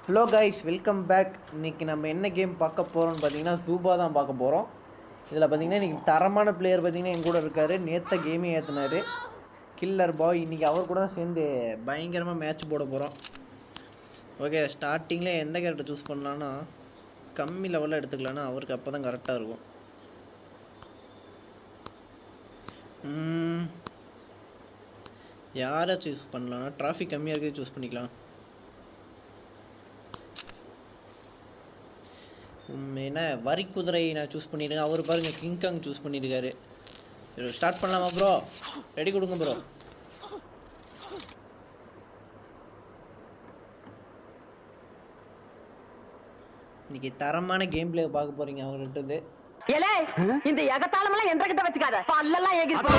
Hello guys, welcome back. இன்றைக்கி நம்ம என்ன கேம் பார்க்க போகிறோம்னு பார்த்தீங்கன்னா சூபா தான் பார்க்க போகிறோம். இதில் பார்த்தீங்கன்னா இன்றைக்கி தரமான பிளேயர் பார்த்தீங்கன்னா என் கூட இருக்கார். நேற்று கேமே ஏற்றினார் கில்லர் பாய். இன்றைக்கி அவர் கூட சேர்ந்து பயங்கரமாக மேட்ச் போட போகிறோம். ஓகே, ஸ்டார்டிங்கில் எந்த கேரக்டர் சூஸ் பண்ணலான்னா கம்மி லெவலில் எடுத்துக்கலான்னா அவருக்கு அப்போ தான் கரெக்டாக இருக்கும். யாரை சூஸ் பண்ணலான்னா டிராஃபிக் கம்மியாக இருக்கிறது சூஸ் பண்ணிக்கலாம். என்ன வரி குதிரை நான் சூஸ் பண்ணியிருக்கேன். அவர் பாருங்கள் கிங்காங் சூஸ் பண்ணியிருக்காரு. ஸ்டார்ட் பண்ணலாமா ப்ரோ? ரெடி கொடுங்க ப்ரோ. இன்னைக்கு தரமான கேம் பிளே பார்க்க போறீங்க அவர்கிட்ட. இந்த எகத்தாளமெல்லாம் என்ற கிட்ட வச்சுக்காத, பல்லெல்லாம் ஏகிட்டு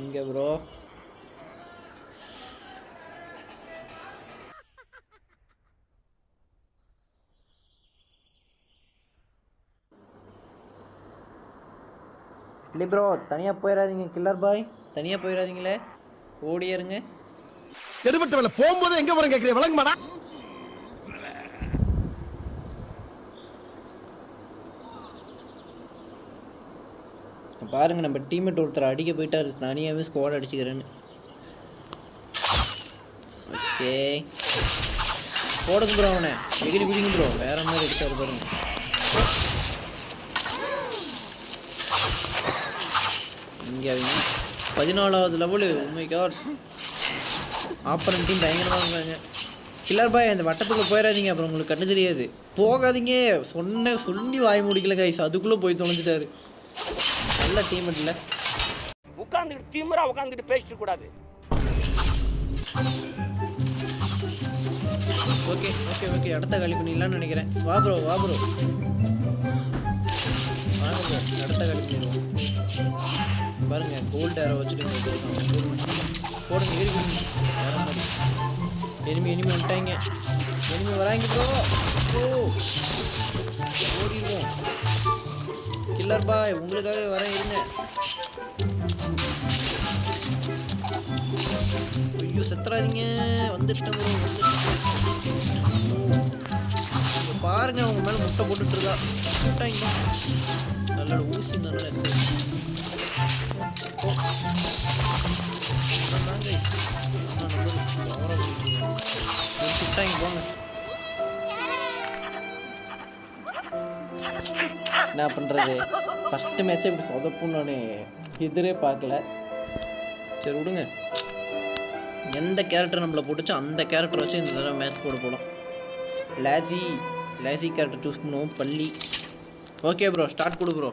இங்க ப்ரோ. இல்லை ப்ரோ, தனியாக போயிடாதீங்க. கில்லர் பாய் தனியாக போயிடாதீங்களே, ஓடியாருங்க. எடுபட்ட வேலை போகும்போது எங்க போறேன் கேட்குறேன், விளங்க மாட்டா. பாருங்க, நம்ம டீம்மேட் ஒருத்தர் அடிக்க போயிட்டாரு, தனியாகவே ஸ்குவாட் அடிச்சுக்கிறேன்னு. ஓகே, போடுங்க ப்ரோ, அவனை எகிரி குடிங்க ப்ரோ. வேற மாதிரி எடுத்தாரு பாருங்க. இங்கே 14வது லெவலு. உண்மை காட், ஆப்பரன் டீம் பயங்கரமாக இருந்தாங்க. கில்லர் பாய் அந்த வட்டத்துக்குள்ளே போயிடாதீங்க, அப்புறம் உங்களுக்கு கண்ணு தெரியாது. போகாதீங்க சொல்லி வாய் முடிக்கல கைஸ், அதுக்குள்ளே போய் தொலைஞ்சிட்டாரு. நல்ல டீம் இல்லை. உட்காந்துட்டு திமிரா உட்காந்துட்டு பேசிட்டு கூடாது. ஓகே ஓகே ஓகே, அடுத்த காலி பண்ணிடலான்னு நினைக்கிறேன். வா ப்ரோ வா ப்ரோ, வாங்க ப்ரோ, அடுத்த காலி பண்ணிடுவோம். பாருங்க, கோல்ட் ஏரோ வச்சுட்டு போடுங்க. எனிமி வந்துட்டாங்க. எனிமி வராங்க ப்ரோ. ஓடிடுவோம். கில்லர் பாய் உங்களுக்காக வரேன், இருங்க. ஐயோ செத்துறாதீங்க, வந்துட்டேன் ப்ரோ. பாருங்க, அவங்க மேலே முட்டை போட்டுட்டு இருக்கா. முட்டாங்க நல்ல ஊசி நல்லா போங்க. என்ன பண்ணுறது, ஃபஸ்ட்டு மேட்ச்சே இப்படி சொதப்புன்னு நான் எதிரே பார்க்கல. சரி விடுங்க, எந்த கேரக்டர் நம்மளை போட்டுச்சோ அந்த கேரக்டர் வச்சு இந்த தடவை மேட்ச் போட போகலாம். லேசி கேரக்டர் சூஸ் பண்ணுவோம். பள்ளி. ஓகே ப்ரோ, ஸ்டார்ட் கொடு ப்ரோ.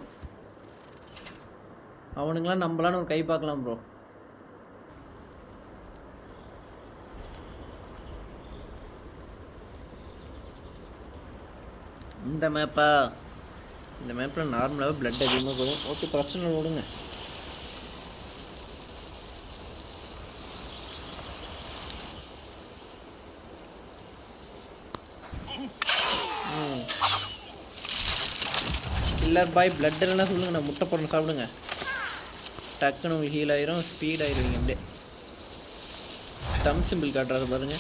அவனுங்களாம் நம்மளான்னு ஒரு கை பார்க்கலாம் ப்ரோ. இந்த மேப்பா, இந்த மேப்பில் நார்மலாகவே பிளட் அதிகமாக போகும். ஓகே, பிரச்சனை விடுங்க. கில்லர் பாய் பிளட் இல்லைன்னா சொல்லுங்க, நான் முட்டை போடணும், சாப்பிடுங்க. டக்குன்னு உங்களுக்கு ஹீல் ஆயிரும், ஸ்பீட் ஆயிடுவீங்க. அப்படியே தம் சிம்பிள் காட்டுறாரு பாருங்க.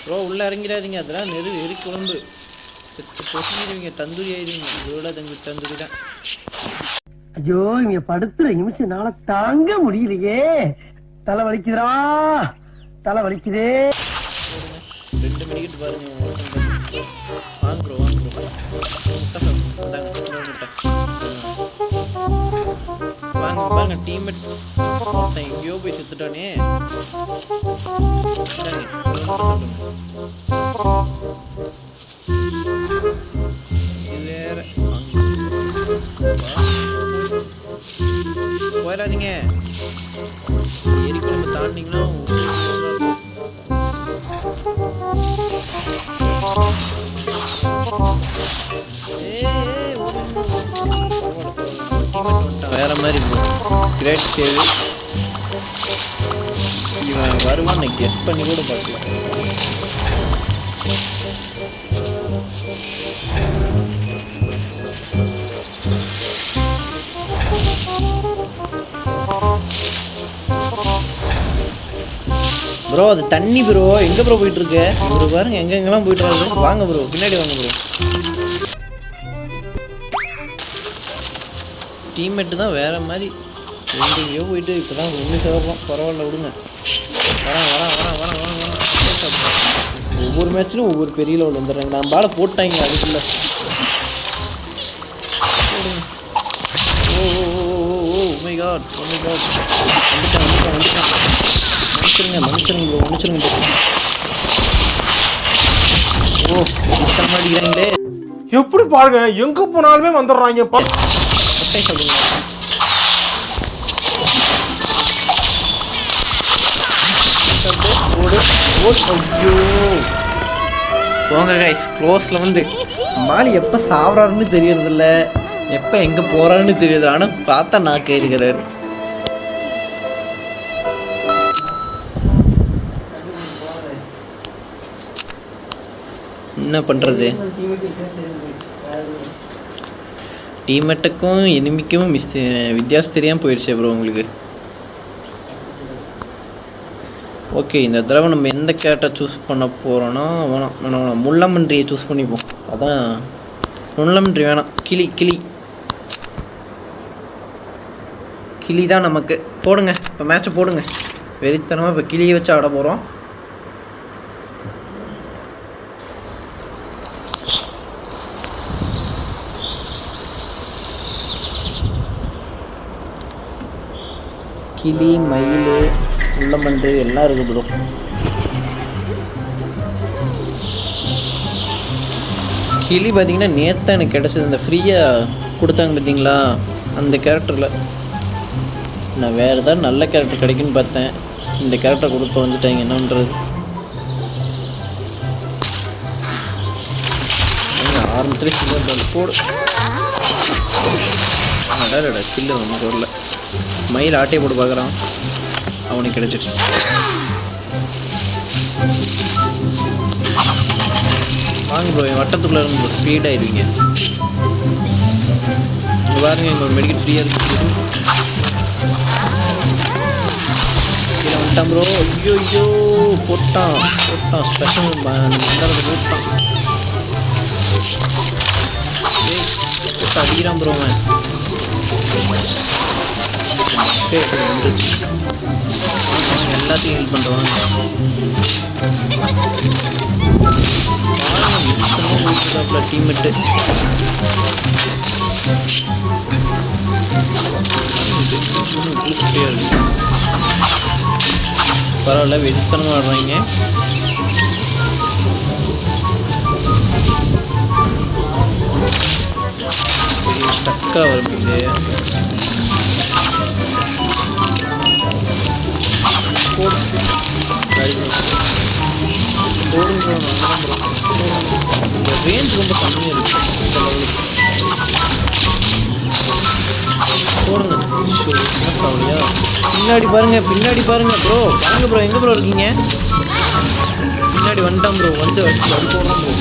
ப்ரோ உள்ளே இறங்கிடாதீங்க, அதெல்லாம் எரி குழம்பு பொசிடுவீங்க, தந்தூரி ஆயிடுவீங்க. இதோட தந்தூரி தான். ஐயோ, இங்க படுத்துற நிமிஷம்னால தாங்க முடியலையே. தலை வலிக்குதுரா, தலை வலிக்குதே. 2 மினிட் பாருங்க. வாங்க பாருங்க, டீம்மேட் ஒருத்தன் எங்கேயோ போய் செத்துட்டானே. போயிடாதீங்க, ஏரி குழம்பு தாண்டிங்கன்னா வேற மாதிரி கிரேட் சேவ். இவன் வருவான்னு கெஸ் பண்ணி கூட பார்க்கல. ப்ரோ அது தண்ணி ப்ரோ. எங்கே ப்ரோ போயிட்டுருக்கு இவரு பாருங்க, எங்கெங்கெல்லாம் போயிட்டு வருது. வாங்க ப்ரோ, பின்னாடி வாங்க ப்ரோ. டீம்மேட்டு தான் வேறு மாதிரி எங்கேயோ போயிட்டு இப்போ தான் ஒன்று சேர்றோம். பரவாயில்ல விடுங்க. வரேன். ஒவ்வொரு மேட்ச்லையும் ஒவ்வொரு பெரிய லெவல் வந்துடுறாங்க. நான் பாலை போட்டாங்க அதுக்குள்ளே. Oh my god. வந்துட்டேன். மன்னிச்சிருங்க ப்ரோ, மன்னிச்சிருங்க ப்ரோ. ஓ இத்தனை மாட்டிக்கிறாங்களே. எப்படி பாருங்க, எங்க போனாலுமே வந்துடுறாங்க. முட்டை சொல்லுங்க. ஐயோ போங்க கைஸ். க்ளோஸில் வந்து மாலி எப்போ சாப்பிட்றாருன்னு தெரியறதில்ல, எப்போ எங்கே போகிறாருன்னு தெரியுது. ஆனால் பார்த்தா நான் கேட்குறாரு. என்ன பண்ணுறது? டீம்மேட்டுக்கும் எனிமிக்கும் வித்தியாசம் தெரியாமல் போயிடுச்சு ப்ரோ உங்களுக்கு. ஓகே, இந்த தடவை நம்ம எந்த கேரக்டர் சூஸ் பண்ண போகிறோன்னா வேணாம் முள்ளமன்றியை சூஸ் பண்ணிப்போம். அதான் முள்ளமன்றி வேணாம், கிளி தான் நமக்கு. போடுங்க இப்போ மேட்சை போடுங்க. வெறித்தனமாக இப்போ கிளியை வச்சு ஆட போகிறோம். கிளி, மயில், முள்ளமன்று எல்லாம் இருக்குது ப்ரோ. கிளி பார்த்தீங்கன்னா நேற்று எனக்கு கிடச்சிது. இந்த ஃப்ரீயாக கொடுத்தாங்க பார்த்தீங்களா, அந்த கேரக்டரில். நான் வேறு ஏதாவது நல்ல கேரக்டர் கிடைக்குன்னு பார்த்தேன். இந்த கேரக்டர் கொடுத்து வந்துட்டாங்க. என்னன்றது ஆரம்பத்தில் சில்லர் போடு. அடடா சில்லர் நமக்கு வரல. மயில் ஆட்டையை போட்டு பார்க்குறான், அவனுக்கு கிடைச்சிருச்சு. வாங்க ப்ரோ, என் வட்டத்துக்குள்ளே இருந்து ப்ரோ ஸ்பீட் ஆயிடுவீங்க. இங்கே பாருங்க, இங்கே ஒரு மெடிக்கல் ஃப்ரீயாக இருக்குது. கீழே வந்துட்டான் ப்ரோ. ஐயோ போட்டான் ஸ்பெஷல் மண்டலத்தை போட்டான். போட்டு அடிக்கிறான் ப்ரோ அவன். எல்லாத்தையும் ஹெல்ப் பண்ணுறான். டீம்மேட்டு பரவாயில்ல, வெறித்தனமாக ஆடுறாங்க. ஸ்டக்காக வருது. ரேஞ்ச் ரொம்ப கம்மியாக இருக்கு இந்த லெவலுக்கு. போடுங்க. கவலையா பின்னாடி பாருங்க ப்ரோ. வாங்க ப்ரோ, எங்கே ப்ரோ இருக்கீங்க? பின்னாடி வந்துட்டான் ப்ரோ. வந்து போடுறான் ப்ரோ.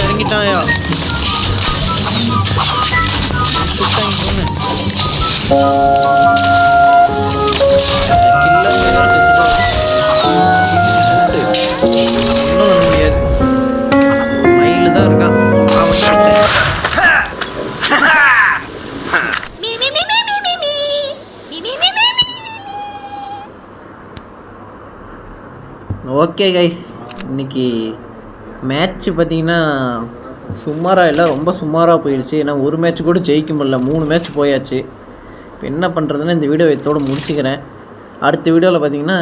இறங்கிட்டாயா? மயில் தான் இருக்கான். ஓகே கைஸ், இன்னைக்கு மேட்ச்சு பார்த்தீங்கன்னா சுமாராக இல்லை, ரொம்ப சுமாராக போயிடுச்சு. ஏன்னா ஒரு மேட்ச் கூட ஜெயிக்க முடியல, 3 மேட்ச் போயாச்சு. இப்போ என்ன பண்ணுறதுன்னு இந்த வீடியோ இதோடு முடிச்சுக்கிறேன். அடுத்த வீடியோவில் பார்த்தீங்கன்னா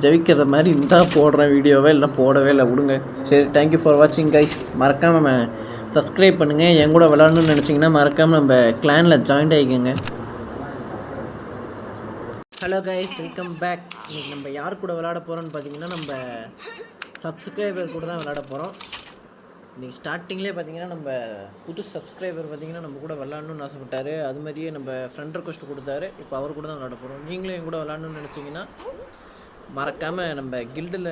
ஜெயிக்கிற மாதிரி இருந்தால் போடுறேன் வீடியோவே, இல்லை போடவே இல்லை, விடுங்க. சரி, தேங்க்யூ ஃபார் வாட்சிங் கைஸ். மறக்காமல் நம்ம சப்ஸ்கிரைப் பண்ணுங்கள். என் கூட விளாடணும்னு நினச்சிங்கன்னா மறக்காமல் நம்ம கிளானில் ஜாயின் ஆகிக்கோங்க. Hello guys, welcome back. இன்றைக்கி நம்ம யார் கூட விளாட போகிறோன்னு பார்த்தீங்கன்னா நம்ம சப்ஸ்கிரைபர் கூட தான் விளாட போகிறோம். இன்றைக்கி ஸ்டார்டிங்லேயே பார்த்தீங்கன்னா நம்ம புது சப்ஸ்கிரைபர் பார்த்தீங்கன்னா நம்ம கூட விளாட்ணுன்னு ஆசைப்பட்டார். அது மாதிரியே நம்ம ஃப்ரெண்ட் ரெக்வஸ்ட் கொடுத்தாரு. இப்போ அவர் கூட தான் விளாட போகிறோம். நீங்களும் என் கூட விளாட்ணுன்னு நினச்சிங்கன்னா மறக்காமல் நம்ம கில்டில்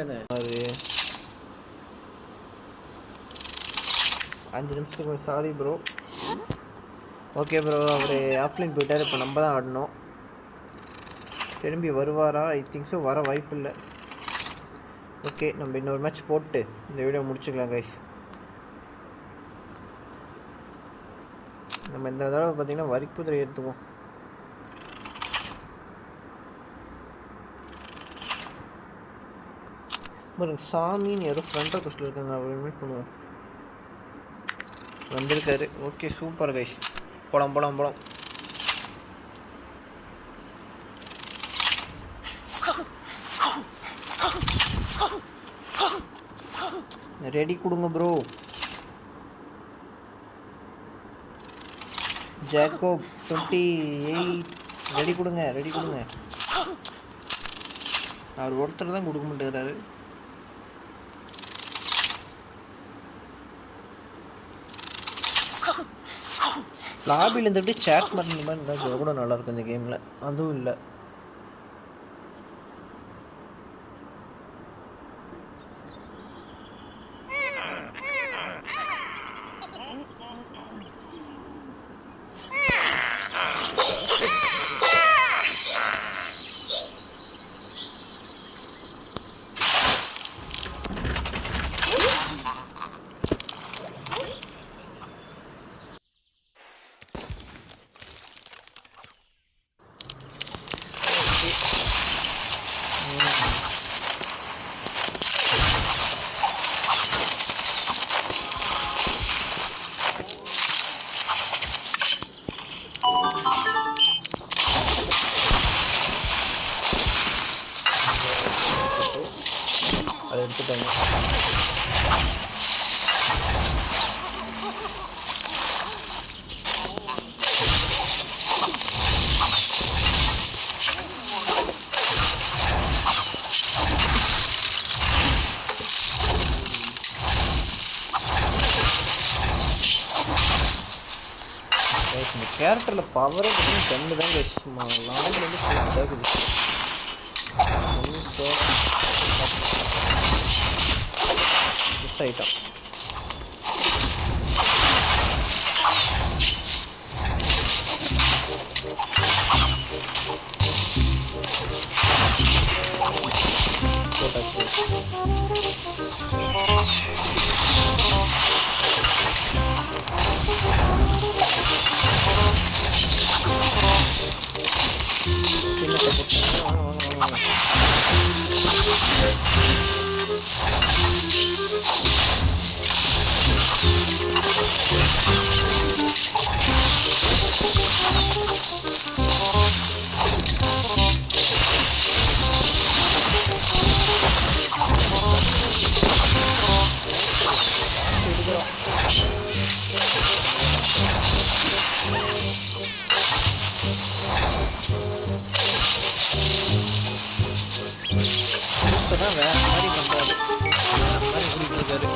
5 நிமிஷத்துக்கு சாரி ப்ரோ. ஓகே ப்ரோ, அவர் ஆஃப்லைன் போயிட்டார். இப்போ நம்ம தான் ஆடணும். திரும்பி வருவாரா? ஐ திங்க் ஸோ, வர வாய்ப்பு இல்லை. ஓகே, நம்ம இன்னொரு மேட்ச் போட்டு இந்த வீடியோ முடிச்சுக்கலாம் கைஸ். நம்ம இந்த தடவை பார்த்தீங்கன்னா வரிக்குதிரை எடுத்துவோம். பாருங்க, சாமின்னு யாரோ ஃப்ரெண்ட் ரெக்வஸ்ட்டில் இருக்காங்க, அவர் இன்வைட் பண்ணுவோம். வந்திருக்காரு. Okay, super guys. போலாம். ரெடி கொடுங்க ப்ரோ. ஜேக்கோப் 28 ரெடி கொடுங்க. அவர் ஒருத்தர் தான் கொடுக்க மாட்டேங்கிறாரு. லாபியில் இருந்துட்டு சேட் பண்ணுற மாதிரி இருந்தால் கூட நல்லாயிருக்கும் இந்த கேமில். அதுவும் இல்லை. அதை எடுத்துட்டாங்க. இந்த கேரக்டரில் பவரே பார்த்தீங்கன்னா கண்டு தான் சும்மா லாபில் வந்து இருக்குது. மிஸ் ஆகிட்டான். இப்போதான் வேற மாதிரி பண்ணுறாரு. வேற மாதிரி குடிக்கிறாரு.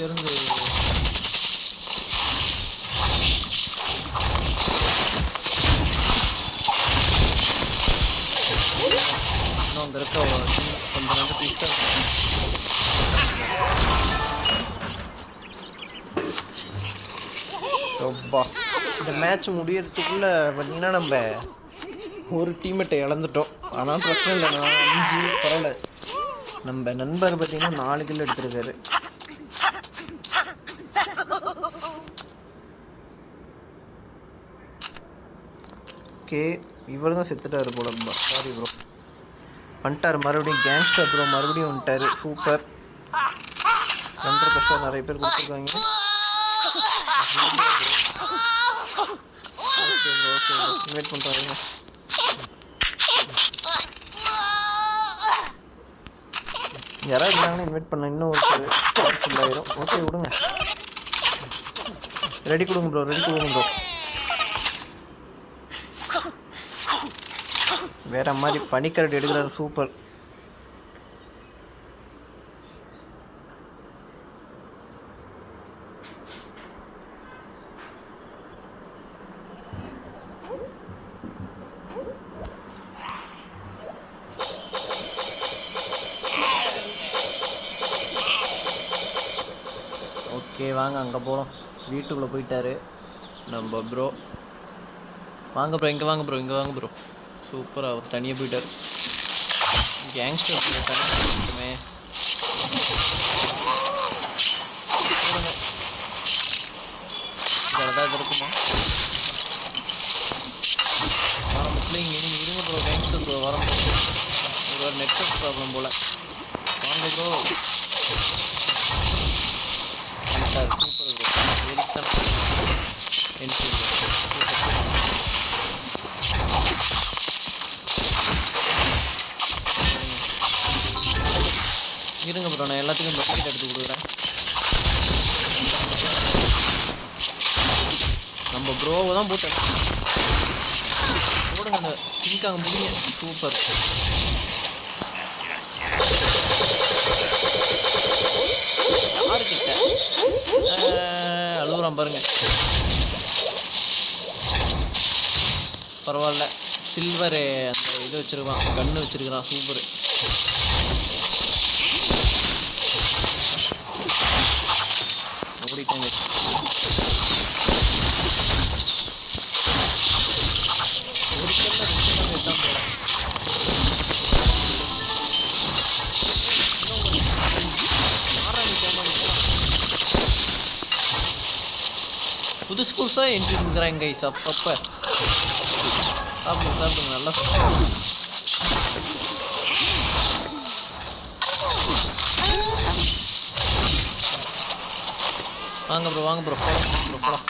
இருந்து இன்னும் அங்கே இருக்க கொஞ்சம் ரெண்டு பீஸ் ரொம்ப இந்த மேட்ச் முடியறதுக்குள்ள பார்த்தீங்கன்னா நம்ம ஒரு டீம்மேட்டை இழந்துட்டோம். ஆனால் பிரச்சனை இல்லை, நான் 5 பரவாயில்ல. நம்ம நண்பர் பார்த்தீங்கன்னா 4 கில் எடுத்திருக்காரு. ஓகே, இவர் தான் செத்துட்டாரு போல. சாரி ப்ரோ, வந்துட்டார் மறுபடியும். கேங்ஸ்டர் ப்ரோ மறுபடியும் வந்துட்டாரு. சூப்பர். 2 கஷ்டம் நிறைய பேர் கொடுத்துருக்காங்க. Okay bro, okay bro, invite பண்ணுறாங்க. யாராவது இருந்தாங்கன்னா இன்வைட் பண்ண. இன்னும் ஒரு ஃபுல் ஆயிரும். ஓகே விடுங்க. ரெடி கொடுங்க ப்ரோ, ரெடி கொடுங்க ப்ரோ. வேற மாதிரி பனிக்கரடி எடுக்கிறாரு. சூப்பர். ஓகே வாங்க அங்கே போகிறோம். வீட்டுக்குள்ளே போயிட்டாரு நம்ம ப்ரோ. வாங்க ப்ரோ, இங்கே வாங்க ப்ரோ, இங்கே வாங்க ப்ரோ. சூப்பராக அவர் தனியாக போயிட்டார். கேங்ஸ்டர் தனியாக ஏதாவது இருக்குமா ஆரம்பத்தில் இங்கே நீங்கள் இருங்க ப்ரோ. கேங்ஸ்டர் ப்ரோ வர ஒரு நெட்வொர்க் ப்ராப்ளம் போல். வாங்க ப்ரோ. சூப்பர் ப்ரோ, வெரி இருங்க ப்ரோ, நான் எல்லாத்துக்கும் பக்கெட் எடுத்து கொடுக்குறேன். நம்ம ப்ரோவை தான் போட்டேன். போடுங்க அந்த பிங்காங்க முடிங்க. சூப்பர். யாருக்கிட்ட அழுகுறான் பாருங்க. பரவாயில்ல, சில்வரு அந்த இது வச்சிருக்கான், கண்ணு வச்சிருக்கிறான். சூப்பர். ஓடிட்டாங்க. ஒரு கல்ல 2 தான் போல. புதுசாக என்ட்ரி கொடுக்குறாங்க கைஸ். அப்பப்போ சாப்பிடுங்க சாப்பிடுங்க, நல்லா சாப்பிடுங்க. வாங்க ப்ரோ, வாங்க ப்ரோ, போகலாம்.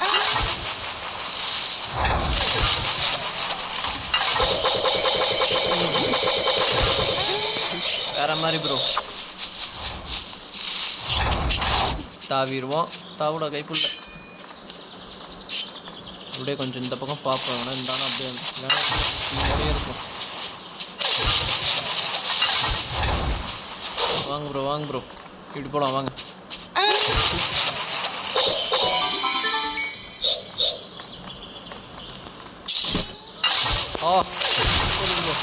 வேற மாதிரி ப்ரோ. தாவிடுவோம். தாவோட கைப்புள்ள அப்படியே கொஞ்சம் இந்த பக்கம் பார்ப்போம். வேணா இருந்தாலும் அப்படியே வேணா இருக்கும். வாங்க ப்ரோ, வாங்க ப்ரோ, இப்படி போகலாம் வாங்க. ப்ரோ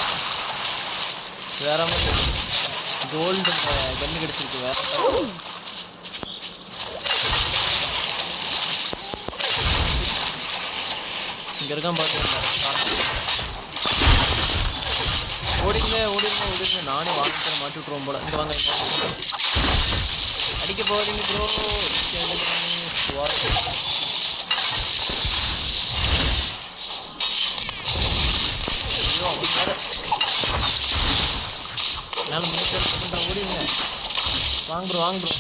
வேற மாதிரி கோல்டு கன்று கிடச்சிருக்கு. வேற இங்கே இருக்கான் பார்த்து. ஓடிங்க ஓடிங்க ஓடிங்க. நானே வாங்க மாட்டி விட்ருவோம் போல. இங்கே வாங்க, அடிக்க போகிறீங்க ப்ரோ. என்னால் முடிஞ்சா ஓடிங்க. வாங்க ப்ரோ, வாங்க ப்ரோ.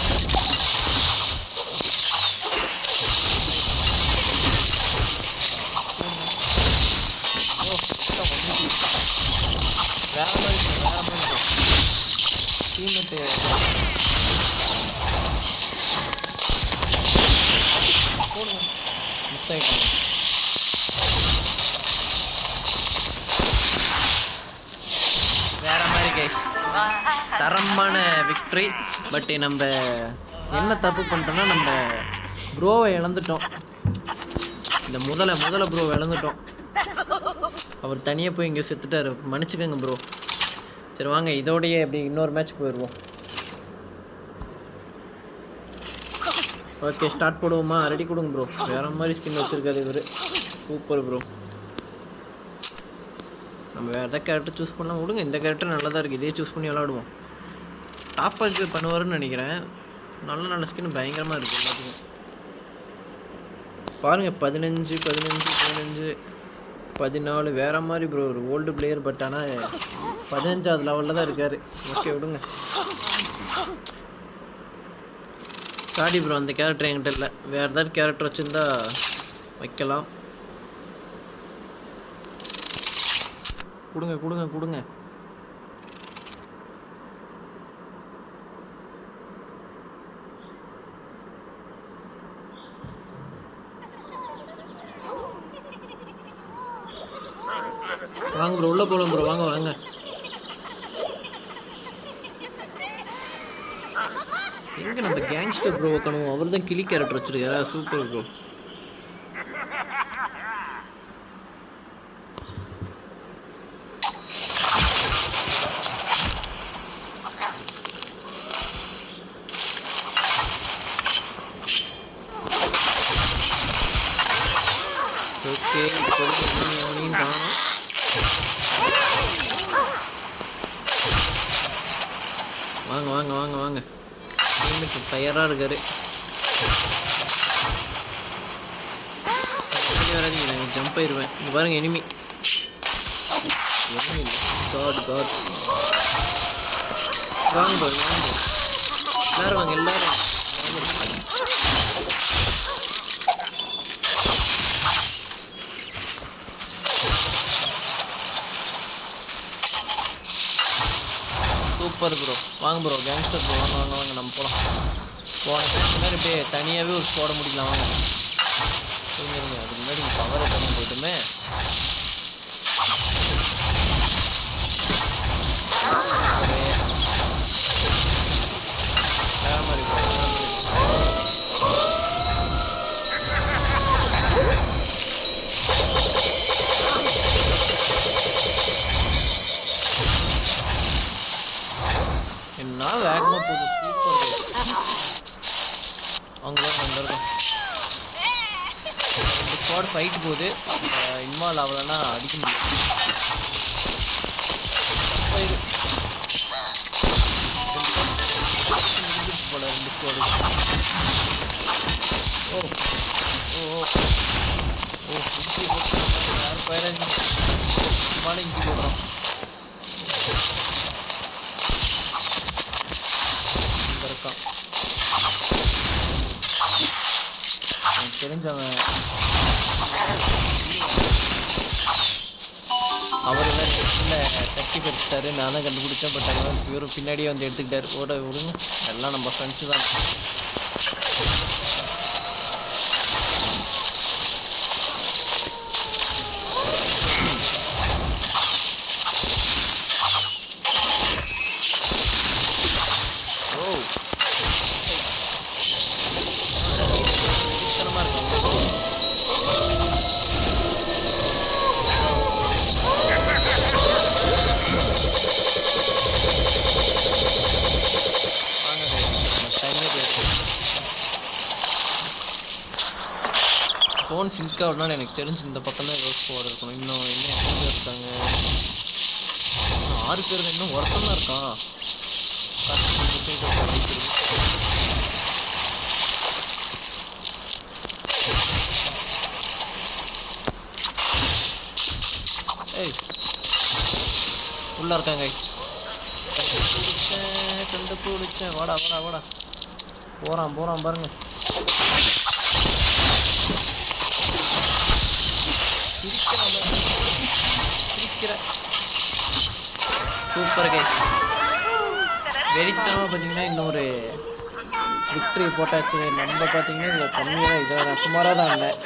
வேற மாதிரி டீம்மேட்டு போடுங்க. மிஸ் ஆகிட்டாங்க. வேற மாதிரி கைஸ், தரமான விக்ட்ரி. பட் நம்ம என்ன தப்பு பண்ணிட்டோன்னா நம்ம ப்ரோவை இழந்துட்டோம். இந்த முதல்ல ப்ரோவை இழந்துட்டோம். அவர் தனியாக போய் இங்கே செத்துட்டார். மன்னிச்சுக்கோங்க ப்ரோ. சரி வாங்க, இதோடையே அப்படி இன்னொரு மேட்ச் போயிடுவோம். ஓகே, ஸ்டார்ட் போடுவோமா? ரெடி கொடுங்க ப்ரோ. வேறு மாதிரி ஸ்கின் வச்சுருக்காரு இவர். Super bro. நம்ம வேறு எதாவது கேரக்டர் சூஸ் பண்ணலாம். விடுங்க, இந்த கேரக்டர் நல்லா தான் இருக்குது. இதே சூஸ் பண்ணி விளாடுவோம். டாப் அப் பண்ணுவாருன்னு நினைக்கிறேன். நல்ல ஸ்கின் பயங்கரமாக இருக்குது எல்லாத்துக்கும். பாருங்கள், 15 15 14 வேறு மாதிரி ப்ரோ. ஒரு ஓல்டு பிளேயர், பட் ஆனால் 15வது லெவலில் தான் இருக்கார். ஓகே விடுங்க. சாரி ப்ரோ, அந்த கேரக்டர் என்கிட்ட இல்லை. வேறு ஏதாவது கேரக்டர் வச்சுருந்தா வைக்கலாம். கொடுங்க. வாங்க ப்ரோ, உள்ளே போகலாம் ப்ரோ. வாங்க. எங்கே நம்ம கேங்ஸ்டர் ப்ரோ வைக்கணும்? அவர் தான் கிளி கேரக்டர் வச்சுருக்காரா? Super bro. ஓகே, வாங்க. தயாராக இருக்காரு. வராதிங்க, நான் ஜம்ப் ஆயிடுவேன். இங்கே பாருங்க, எனிமி காட். வாங்க எல்லாரும். Super bro. வாங்க ப்ரோ, கேங்ஸ்டர் ப்ரோ. வாங்க நம்ம போகலாம். போன முன்னாடி இப்படியே தனியாகவே ஒரு போட முடியலாம். வாங்க அதுக்கு முன்னாடி பவரை பண்ண போயிட்டுமே. என்ன வேகமாக போகுது. சூப்பர். அவங்களோட வந்துருக்கோம். ஸ்குவாட் ஃபைட் போகுது. இன்வால்வ் ஆகலைன்னா அடிக்க முடியும். போல 2 ஸ்குவாடு. யாரும் போயிடாதீங்க. இங்கி போடுறோம். தெரிஞ்சவன் அவர் இல்லை தட்டி பறிச்சிட்டாரு. நான் தான் கண்டுபிடிச்சேன். பட் அவன் இவரும் பின்னாடியே வந்து எடுத்துக்கிட்டாரு. விடுங்க, எல்லாம் நம்ம ஃப்ரெண்ட்ஸு தான். ஃபோன் சிங்க் ஆகணும்னா எனக்கு தெரிஞ்சு இந்த பக்கம் தான் ரோஸ் போர்டு இருக்கணும். இன்னும் என்ன எத்தனை பேர் இருக்காங்க? 6 பேர். இன்னும் ஒருத்தன் தான் இருக்கான். ஏய், உள்ள இருக்காங்க. கண்டுபிடிச்சேன். வாடா. போறான் பாருங்க. Super guys. வெறித்தனமாக பார்த்தீங்கன்னா இன்னொரு விக்ட்ரி போட்டாச்சு. நம்ம பார்த்தீங்கன்னா இதில் கம்மியாக இதை நான் சுமாராக தான் இருந்தேன்.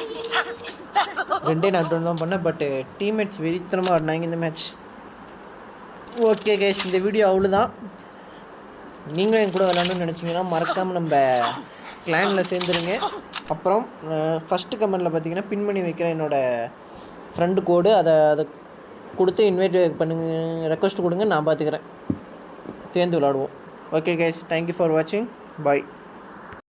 2 நாட் தான் பண்ணேன். பட்டு டீம்மேட்ஸ் வெறித்தனமாக ஆடினாங்க இந்த மேட்ச். ஓகே கைஸ், இந்த வீடியோ அவ்வளோதான். நீங்களும் என் கூட விளாடணும்னு நினச்சிங்கன்னா மறக்காமல் நம்ம கிளானில் சேர்ந்துருங்க. அப்புறம் ஃபஸ்ட்டு கமெண்டில் பார்த்தீங்கன்னா பின் பண்ணி வைக்கிறேன் என்னோடய ஃப்ரெண்டு கோடு, அதை கொடுத்து இன்வைட் பண்ணுங்க, ரெக்வஸ்ட் கொடுங்க, நான் பார்த்துக்கிறேன், சேர்ந்து விளாடுவோம். ஓகே கைஸ், தேங்க்யூ ஃபார் வாட்சிங், பாய்.